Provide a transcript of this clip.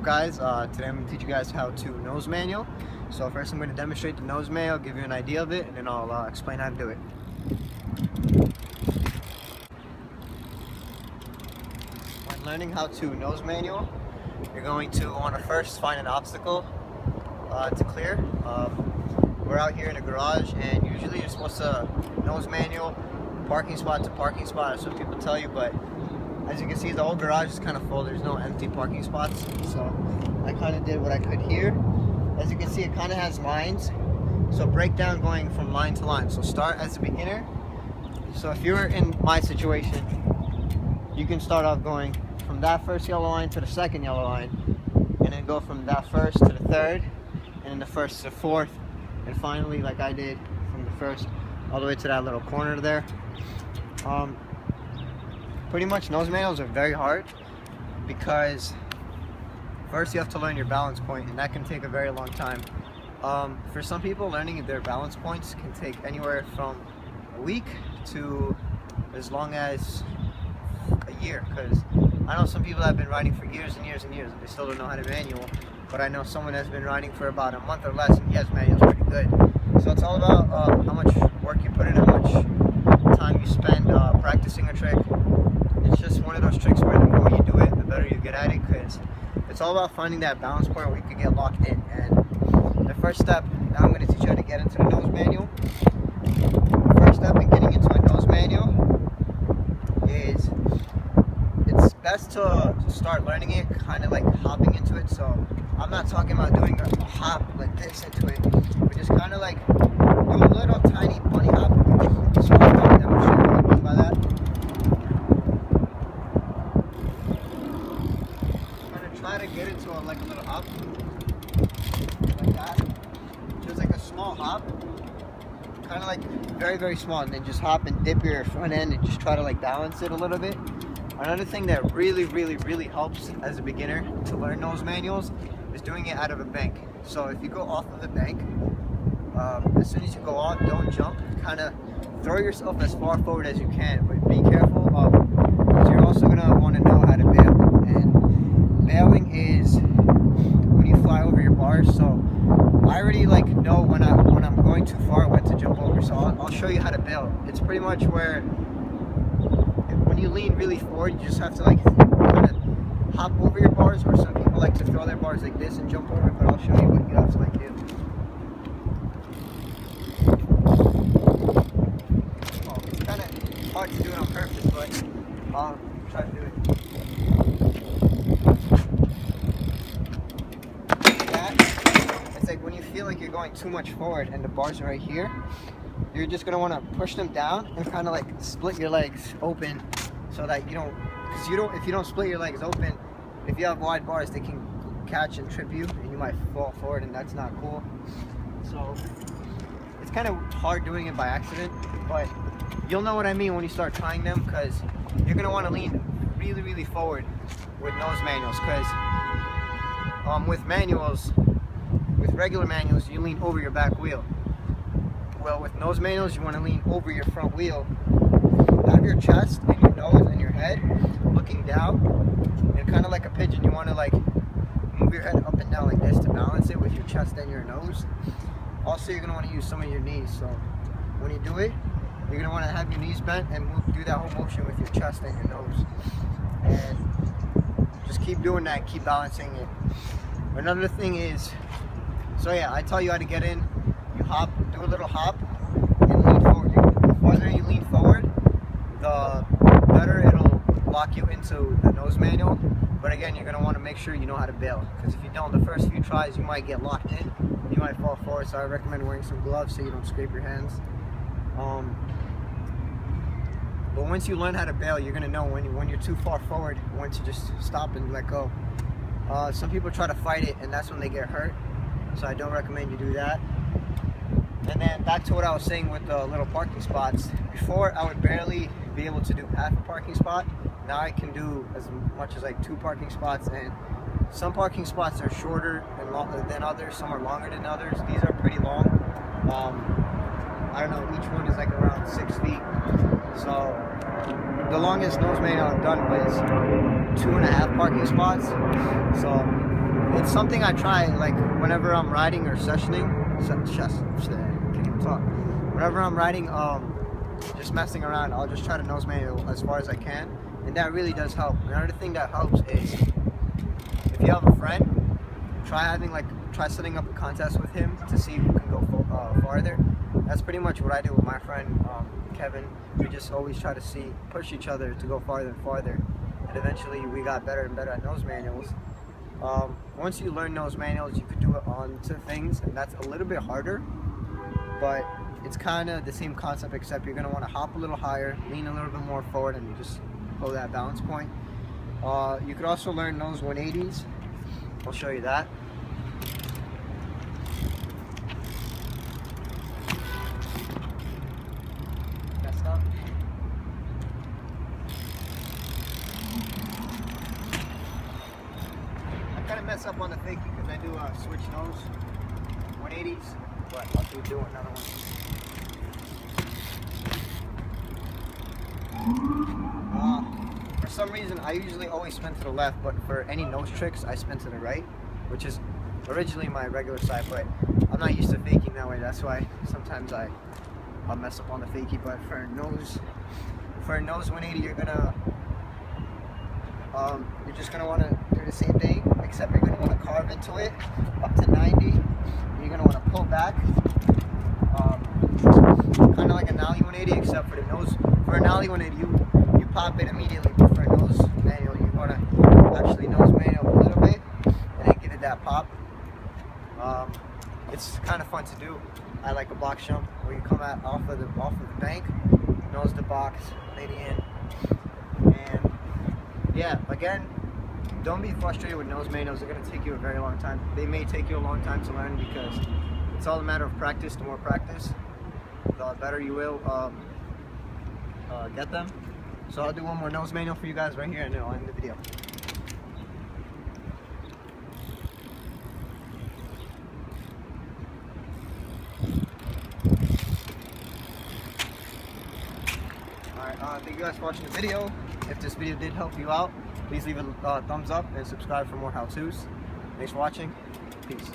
guys? Today I'm going to teach you guys how to nose manual. So first I'm going to demonstrate the nose manual, give you an idea of it, and then I'll explain how to do it. When learning how to nose manual, you're going to want to first find an obstacle to clear. We're out here in a garage, and usually you're supposed to nose manual parking spot to parking spot, as some people tell you, but as you can see, the whole garage is kind of full. There's no empty parking spots, so I kind of did what I could here. As you can see, it kind of has lines, so break down going from line to line. So start as a beginner. So if you're in my situation, you can start off going from that first yellow line to the second yellow line, and then go from that first to the third, and then the first to the fourth, and finally, like I did, from the first all the way to that little corner there. Pretty much nose manuals are very hard because first you have to learn your balance point, and that can take a very long time. For some people, learning their balance points can take anywhere from a week to as long as a year, because I know some people that have been riding for years and years and years and they still don't know how to manual, but I know someone that's been riding for about a month or less and he has manuals pretty good. So it's all about how much work you put in, how much time you spend practicing a trick. It's just one of those tricks where the more you do it, the better you get at it, because it's all about finding that balance point where you can get locked in. And the first step, now I'm going to teach you how to get into the nose manual. The first step in getting into a nose manual is it's best to start learning it kind of like hopping into it. So I'm not talking about doing a hop like this into it, but just kind of like do a little tiny bunny hop. So I'll demonstrate what I mean by that. Try to get into like a little hop, like that. Just like a small hop, kind of like very, very small, and then just hop and dip your front end and just try to like balance it a little bit. Another thing that really helps as a beginner to learn nose manuals is doing it out of a bank. So if you go off of the bank, as soon as you go off, don't jump. Kind of throw yourself as far forward as you can, but be careful because you're also going to want to know how to bail. And bailing is when you fly over your bars. So I already like know when I'm going too far when to jump over. So I'll show you how to bail. It's pretty much where when you lean really forward, you just have to like kind of hop over your bars, or some people like to throw their bars like this and jump over it, but I'll show you what you have to like do. Oh, it's kind of hard to do it on purpose, but I'll try to do it. It's like when you feel like you're going too much forward and the bars are right here, you're just going to want to push them down and kind of like split your legs open, so that you don't, because if you don't split your legs open, if you have wide bars, they can catch and trip you and you might fall forward, and that's not cool. So it's kind of hard doing it by accident, but you'll know what I mean when you start trying them, because you're going to want to lean really forward with nose manuals, because with regular manuals, you lean over your back wheel. Well, with nose manuals, you want to lean over your front wheel. Have your chest and your nose and your head looking down, and kind of like a pigeon, you want to like move your head up and down like this to balance it with your chest and your nose. Also, you're going to want to use some of your knees. So when you do it, you're going to want to have your knees bent and do that whole motion with your chest and your nose. And just keep doing that, keep balancing it. Another thing is, so yeah, I tell you how to get in. You hop, do a little hop, and lean forward. The farther you lean forward, the better it'll lock you into the nose manual. But again, you're going to want to make sure you know how to bail, because if you don't, the first few tries, you might get locked in. You might fall forward, so I recommend wearing some gloves so you don't scrape your hands. But once you learn how to bail, you're going to know when you're too far forward, when to just stop and let go. Some people try to fight it, and that's when they get hurt, so I don't recommend you do that. And then back to what I was saying with the little parking spots. Before, I would barely be able to do half a parking spot. Now I can do as much as like 2 parking spots, and some parking spots are shorter and longer than others, some are longer than others. These are pretty long. I don't know, each one is like around 6 feet. So the longest nose manual I've done was 2.5 parking spots. So it's something I try like whenever I'm riding or sessioning. Can't even talk. Whenever I'm riding, just messing around, I'll just try to nose manual as far as I can, and that really does help. Another thing that helps is if you have a friend, try setting up a contest with him to see who can go farther. That's pretty much what I do with my friend Kevin. We just always try to push each other to go farther and farther, and eventually we got better and better at nose manuals. Once you learn nose manuals, you could do it onto things, and that's a little bit harder, but it's kind of the same concept, except you're going to want to hop a little higher, lean a little bit more forward, and just hold that balance point. You could also learn nose 180s. I'll show you that. Messed up. I kind of mess up on the fakie because I do switch nose 180s, but I'll do another one. For some reason, I usually always spin to the left, but for any nose tricks, I spin to the right, which is originally my regular side, but I'm not used to faking that way. That's why sometimes I'll mess up on the fakie. But for a nose 180, you're just gonna want to do the same thing, except you're gonna want to carve into it up to 90. You're gonna want to pull back, kind of like a nollie 180, except for the nose. For a nollie 180, you pop it immediately, but for a nose manual, you want to actually nose manual a little bit and then give it that pop. It's kind of fun to do. I like a box jump where you come out off of the bank, nose the box, lady in, and yeah. Again, don't be frustrated with nose manuals. They're gonna take you a very long time. They may take you a long time to learn because it's all a matter of practice. The more practice, the better you will get them. So I'll do one more nose manual for you guys right here, and then I'll end the video. Alright, thank you guys for watching the video. If this video did help you out, please leave a thumbs up and subscribe for more how-tos. Thanks for watching. Peace.